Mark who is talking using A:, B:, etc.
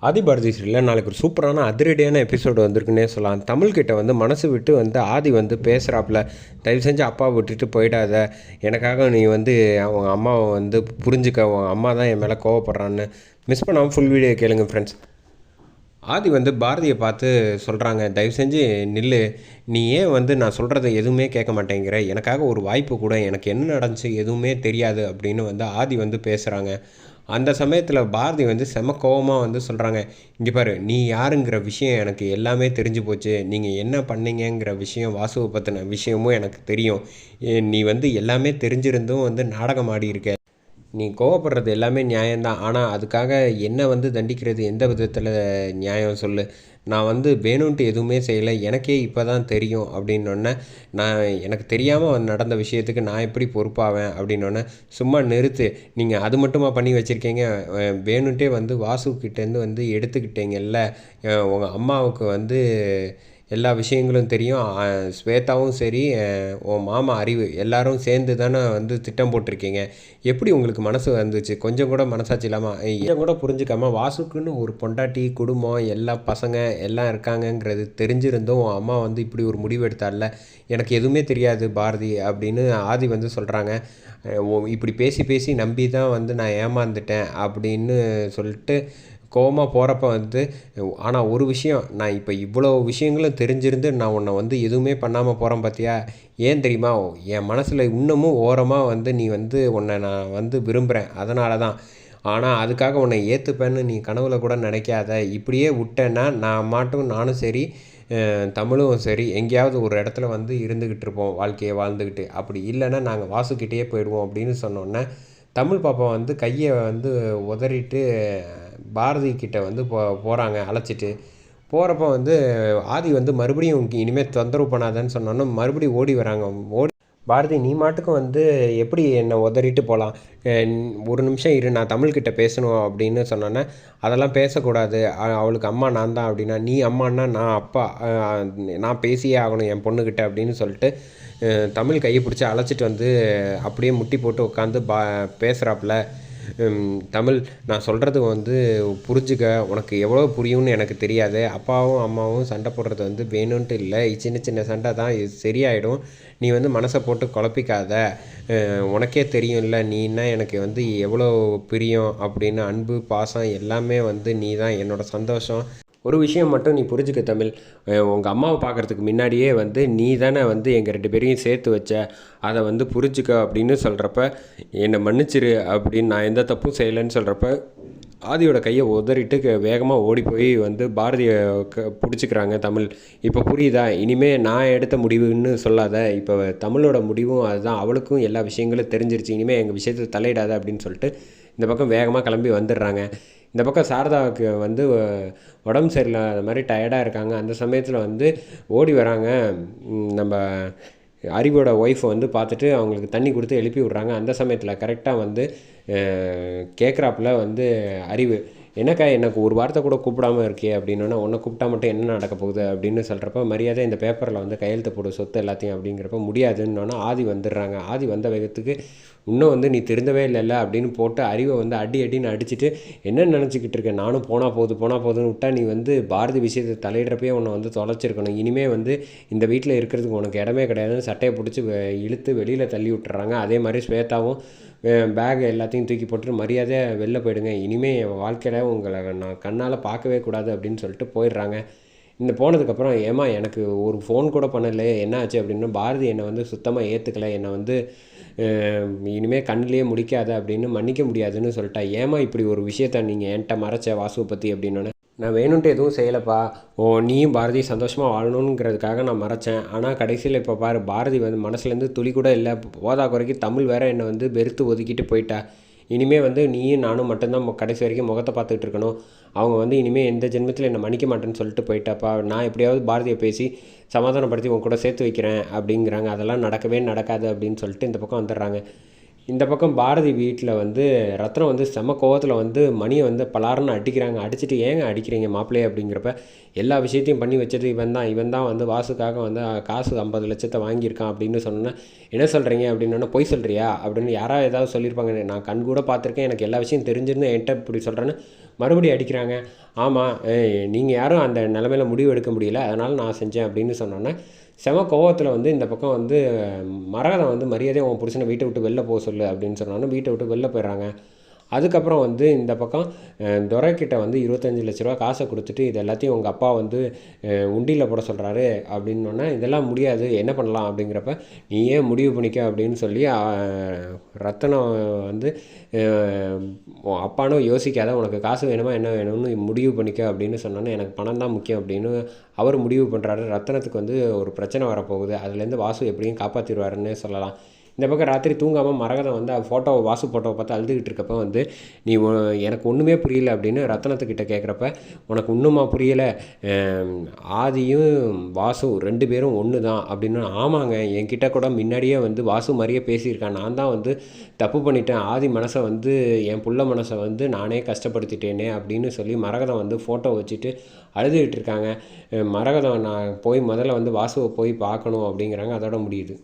A: ஆதிபாரதி சீரியலில் நாளைக்கு ஒரு சூப்பரான அதிரடியான எபிசோடு வந்திருக்குன்னே சொல்லலாம். தமிழ்கிட்ட வந்து மனசு விட்டு வந்து ஆதி வந்து பேசுகிறாப்புல, தயவு செஞ்சு அப்பாவை விட்டுட்டு போயிடாத, எனக்காக நீ வந்து அவங்க அம்மாவை வந்து புரிஞ்சுக்க, அவங்க அம்மா தான் என் மேலே கோவப்படுறான்னு. மிஸ் பண்ணாமல் ஃபுல் வீடியோ கேளுங்க ஃப்ரெண்ட்ஸ். ஆதி வந்து பாரதியை பார்த்து சொல்கிறாங்க, தயவு செஞ்சு நில்லு, நீ ஏன் வந்து நான் சொல்கிறத எதுவுமே கேட்க மாட்டேங்கிற, எனக்காக ஒரு வாய்ப்பு கூட, எனக்கு என்ன நடந்துச்சு எதுவுமே தெரியாது அப்படின்னு வந்து ஆதி வந்து பேசுகிறாங்க. அந்த சமயத்தில் பாரதி வந்து செம கோவமாக வந்து சொல்கிறாங்க, இங்கே பாரு, நீ யாருங்கிற விஷயம் எனக்கு எல்லாமே தெரிஞ்சு போச்சு, நீங்கள் என்ன பண்ணீங்கங்கிற விஷயம், வாசுவை பற்றின விஷயமும் எனக்கு தெரியும், நீ வந்து எல்லாமே தெரிஞ்சிருந்தும் வந்து நாடகம் ஆடி இருக்க, நீ கோவப்படுறது எல்லாமே நியாயம்தான். ஆனால் அதுக்காக என்ன வந்து தண்டிக்கிறது எந்த விதத்தில் நியாயம் சொல்லு. நான் வந்து வேணும்ன்ட்டு எதுவுமே செய்யலை, எனக்கே இப்போ தான் தெரியும் அப்படின்னோடனே, நான் எனக்கு தெரியாமல் நடந்த விஷயத்துக்கு நான் எப்படி பொறுப்பாவேன் அப்படின்னோடனே, சும்மா நிறுத்து, நீங்கள் அது மட்டுமா பண்ணி வச்சுருக்கீங்க, வேணும்ன்ட்டே வந்து வாசுக்கிட்டேருந்து வந்து எடுத்துக்கிட்டீங்கல்ல, உங்கள் அம்மாவுக்கு வந்து எல்லா விஷயங்களும் தெரியும், ஸ்வேதாவும் சரி, உன் மாமா அறிவு எல்லாரும் சேர்ந்து தானே வந்து திட்டம் போட்டிருக்கீங்க, எப்படி உங்களுக்கு மனசு வந்துச்சு, கொஞ்சம் கூட மனசாட்சி இல்லாமல் கொஞ்சம் கூட புரிஞ்சுக்காமல், வாசுக்குன்னு ஒரு பொண்டாட்டி குடும்பம் எல்லா பசங்க எல்லாம் இருக்காங்கங்கிறது தெரிஞ்சிருந்தும் உன் அம்மா வந்து இப்படி ஒரு முடிவு எடுத்தால, எனக்கு எதுவுமே தெரியாது பாரதி அப்படின்னு ஆதி வந்து சொல்கிறாங்க. இப்படி பேசி பேசி நம்பி தான் வந்து நான் ஏமாந்துட்டேன் அப்படின்னு சொல்லிட்டு கோவமாக போகிறப்ப வந்து, ஆனால் ஒரு விஷயம், நான் இப்போ இவ்வளோ விஷயங்களும் தெரிஞ்சிருந்து நான் உன்னை வந்து எதுவுமே பண்ணாமல் போகிறேன் பார்த்தியா, ஏன் தெரியுமா, என் மனசில் இன்னமும் ஓரமாக வந்து நீ வந்து உன்னை நான் வந்து விரும்புகிறேன், அதனால தான். ஆனால் அதுக்காக உன்னை ஏற்றுப்பேன்னு நீ கனவுல கூட நினைக்காத, இப்படியே விட்டேன்னா நான் மாட்டும் நானும் சரி, தமிழும் சரி, எங்கேயாவது ஒரு இடத்துல வந்து இருந்துக்கிட்டு இருப்போம் வாழ்க்கையை வாழ்ந்துக்கிட்டு, அப்படி இல்லைன்னா நாங்கள் வாசுக்கிட்டேயே போயிடுவோம் அப்படின்னு சொன்னோன்னே, தமிழ் பாப்பா வந்து கையை வந்து உதறிட்டு பாரதி கிட்ட வந்து போகிறாங்க அழைச்சிட்டு. போகிறப்ப வந்து ஆதி வந்து மறுபடியும் இனிமேல் தொந்தரவு பண்ணாதன்னு சொன்னோன்னே மறுபடியும் ஓடி வராங்க. பாரதி, நீ மாட்டுக்கும் வந்து எப்படி என்னை உதறிட்டு போகலாம், ஒரு நிமிஷம் இரு, நான் தமிழ்கிட்ட பேசணும் அப்படின்னு சொன்னோன்னே, அதெல்லாம் பேசக்கூடாது, அவளுக்கு அம்மா நான் தான் அப்படின்னா, நீ அம்மானா நான் அப்பா, நான் பேசியே ஆகணும் என் பொண்ணுக்கிட்ட அப்படின்னு சொல்லிட்டு தமிழ் கையை பிடிச்சி அழைச்சிட்டு வந்து அப்படியே முட்டி போட்டு உட்காந்து பேசுகிறாப்புல. தமிழ், நான் சொல்கிறது வந்து புரிஞ்சுக்க, உனக்கு எவ்வளோ புரியும்னு எனக்கு தெரியாது, அப்பாவும் அம்மாவும் சண்டை போடுறது வந்து வேணும்ன்ட்டு இல்லை, சின்ன சின்ன சண்டை தான், இது சரியாயிடும், நீ வந்து மனசை போட்டு குழப்பிக்காத, உனக்கே தெரியும்ல நீன்னா எனக்கு வந்து எவ்வளோ பிரியம் அப்படின்னு, அன்பு பாசம் எல்லாமே வந்து நீ தான் என்னோட சந்தோஷம். ஒரு விஷயம் மட்டும் நீ புரிஞ்சுக்க தமிழ், உங்கள் அம்மாவை பார்க்குறதுக்கு முன்னாடியே வந்து நீ தானே வந்து எங்கள் 2 பேரையும் சேர்த்து வச்ச, அதை வந்து புரிஞ்சுக்க அப்படின்னு சொல்கிறப்ப, என்னை மன்னிச்சிரு அப்படின்னு, நான் எந்த தப்பும் செய்யலைன்னு சொல்கிறப்ப, ஆதியோட கையை உதறிட்டு வேகமாக ஓடி போய் வந்து பாரதியை பிடிச்சிக்கிறாங்க தமிழ். இப்போ புரியுதா, இனிமேல் நான் எடுத்த முடிவுன்னு சொல்லாத, இப்போ தமிழோட முடிவும் அதுதான், அவளுக்கும் எல்லா விஷயங்களும் தெரிஞ்சிருச்சு, இனிமேல் எங்கள் விஷயத்தில் தலையிடாத அப்படின்னு சொல்லிட்டு இந்த பக்கம் வேகமாக கிளம்பி வந்துடுறாங்க. இந்த பக்கம் சாரதாவுக்கு வந்து உடம்பு சரியில்லாத மாதிரி டயர்டாக இருக்காங்க. அந்த சமயத்தில் வந்து ஓடி வராங்க நம்ம அறிவோட ஒய்ஃபை வந்து பார்த்துட்டு அவங்களுக்கு தண்ணி கொடுத்து எழுப்பி விட்றாங்க. அந்த சமயத்தில் கரெக்டாக வந்து கேட்குறாப்புல வந்து அறிவு, என்னக்கா எனக்கு ஒரு வார்த்தை கூட கூப்பிடாமல் இருக்கே அப்படின்னோன்னா, உன்னை கூப்பிட்டா மட்டும் என்ன நடக்க போகுது அப்படின்னு சொல்கிறப்ப, மரியாதை இந்த பேப்பரில் வந்து கையெழுத்து போடு சொத்து எல்லாத்தையும் அப்படிங்கிறப்ப முடியாதுன்னொன்னா ஆதி வந்துடுறாங்க. ஆதி வந்த வேகத்துக்கு, இன்னும் வந்து நீ திருந்தவே இல்லைல்ல அப்படின்னு போட்டு அறிவை வந்து அடின்னு அடிச்சுட்டு, என்ன நினச்சிக்கிட்டு இருக்க, நானும் போனால் போதுன்னு விட்டா, நீ வந்து பாரதி விஷயத்தை தலையிடுறப்பே உன்னை வந்து தொலைச்சிருக்கணும், இனிமேல் வந்து இந்த வீட்டில் இருக்கிறதுக்கு உனக்கு இடமே கிடையாதுன்னு சட்டையை பிடிச்சி இழுத்து வெளியில் தள்ளி விட்டுறாங்க. அதே மாதிரி ஸ்வேதாவும் பேக் எல்லாத்தையும் தூக்கி போட்டு மரியாதையாக வெளில போயிடுங்க, இனிமேல் என் வாழ்க்கையில் உங்களை நான் கண்ணால் பார்க்கவே கூடாது அப்படின்னு சொல்லிட்டு போயிடுறாங்க. இந்த போனதுக்கப்புறம், ஏமா எனக்கு ஒரு ஃபோன் கூட பண்ணலை, என்ன ஆச்சு அப்படின்னா, பாரதி என்னை வந்து சுத்தமாக ஏற்றுக்கலை, என்னை வந்து இனிமேல் கண்ணிலே முடிக்காத அப்படின்னு, மன்னிக்க முடியாதுன்னு சொல்லிட்டா, ஏமா இப்படி ஒரு விஷயத்த நீங்கள் என்கிட்ட மறைச்ச வாசுவை பற்றி அப்படின்னோடனே, நான் வேணும்ன்ட்டு எதுவும் செய்யலைப்பா, நீயும் பாரதி சந்தோஷமாக வாழணுங்கிறதுக்காக நான் மறைச்சேன், ஆனால் கடைசியில் இப்போ பாரு, பாரதி வந்து மனசுலேருந்து துளி கூட இல்லை, போதா குறைக்கு தமிழ் வேற என்னை வந்து வெறுத்து ஒதுக்கிட்டு போயிட்டா, இனிமேல் வந்து நீயும் நானும் மட்டும்தான் கடைசி வரைக்கும் முகத்தை பார்த்துக்கிட்டு இருக்கணும், அவங்க வந்து இனிமேல் எந்த ஜென்மத்தில் என்னை மன்னிக்க மாட்டேன்னு சொல்லிட்டு போயிட்டாப்பா, நான் எப்படியாவது பாரதியை பேசி சமாதானப்படுத்தி உங்க கூட சேர்த்து வைக்கிறேன் அப்படிங்கிறாங்க. அதெல்லாம் நடக்கவே நடக்காது அப்படின்னு சொல்லிட்டு இந்த பக்கம் வந்துடுறாங்க. இந்த பக்கம் பாரதி வீட்டில் வந்து ரத்னம் வந்து செம கோவத்தில் வந்து மணியை வந்து பலாருன்னு அடிக்கிறாங்க. அடிச்சுட்டு ஏங்க அடிக்கிறீங்க மாப்பிள்ளையே அப்படிங்கிறப்ப, எல்லா விஷயத்தையும் பண்ணி வச்சது இவன் தான் வந்து வாசுக்காக வந்து காசு 50 லட்சத்தை வாங்கியிருக்கான் அப்படின்னு சொன்னோன்னே, என்ன சொல்கிறீங்க அப்படின்னோடனே, பொய் சொல்கிறியா அப்படின்னு யாராவது ஏதாவது சொல்லியிருப்பாங்க. நான் கண் கூட பார்த்துருக்கேன், எனக்கு எல்லா விஷயம் தெரிஞ்சிருந்து என்கிட்ட இப்படி சொல்கிறேன்னு மறுபடியும் அடிக்கிறாங்க. ஆமாம், நீங்கள் யாரும் அந்த நிலமையில முடிவு எடுக்க முடியல, அதனால் நான் செஞ்சேன் அப்படின்னு சொன்னோன்னே, செம கோவத்தில் வந்து இந்த பக்கம் வந்து மரகதம் வந்து மரியாதையாக உன் புருஷனை வீட்டை விட்டு வெளில போக சொல்லு அப்படின்னு சொன்னோன்னே வீட்டை விட்டு வெளில போயிடுறாங்க. அதுக்கப்புறம் வந்து இந்த பக்கம் துரைக்கிட்ட வந்து 25 லட்ச ரூபா காசை கொடுத்துட்டு இது எல்லாத்தையும் உங்கள் அப்பா வந்து உண்டியில் போட சொல்கிறாரு அப்படின்னோடனே, இதெல்லாம் முடியாது, என்ன பண்ணலாம் அப்படிங்கிறப்ப, நீ ஏன் முடிவு பண்ணிக்க அப்படின்னு சொல்லி ரத்தனம் வந்து உன் அப்பானும் யோசிக்காத, உனக்கு காசு வேணுமா என்ன வேணும்னு முடிவு பண்ணிக்க அப்படின்னு சொன்னோன்னே, எனக்கு பணம் தான் முக்கியம் அப்படின்னு அவர் முடிவு பண்ணுறாரு. ரத்தனத்துக்கு வந்து ஒரு பிரச்சனை வரப்போகுது, அதுலேருந்து வாசு எப்படியும் காப்பாற்றிடுவாருன்னு சொல்லலாம். இந்த பக்கம் ராத்திரி தூங்காமல் மரகதம் வந்து ஃபோட்டோவை வாசு ஃபோட்டோவை பார்த்து அழுதுகிட்டு இருக்கப்போ வந்து, நீ எனக்கு ஒன்றுமே புரியல அப்படின்னு ரத்தனத்துக்கிட்ட கேட்குறப்ப, உனக்கு இன்னுமா புரியலை, ஆதியும் வாசு 2 பேரும் ஒன்று தான் அப்படின்னு. ஆமாங்க, என்கிட்ட கூட முன்னாடியே வந்து வாசு மாதிரியே பேசியிருக்கான், நான் தான் வந்து தப்பு பண்ணிட்டேன், ஆதி மனசை வந்து என் புள்ள மனசை வந்து நானே கஷ்டப்படுத்திட்டேனே அப்படின்னு சொல்லி மரகதம் வந்து ஃபோட்டோ வச்சுட்டு அழுதுகிட்டு இருக்காங்க. மரகதம் நான் போய் முதல்ல வந்து வாசுவை போய் பார்க்கணும் அப்படிங்கிறாங்க. அதோட முடியுது.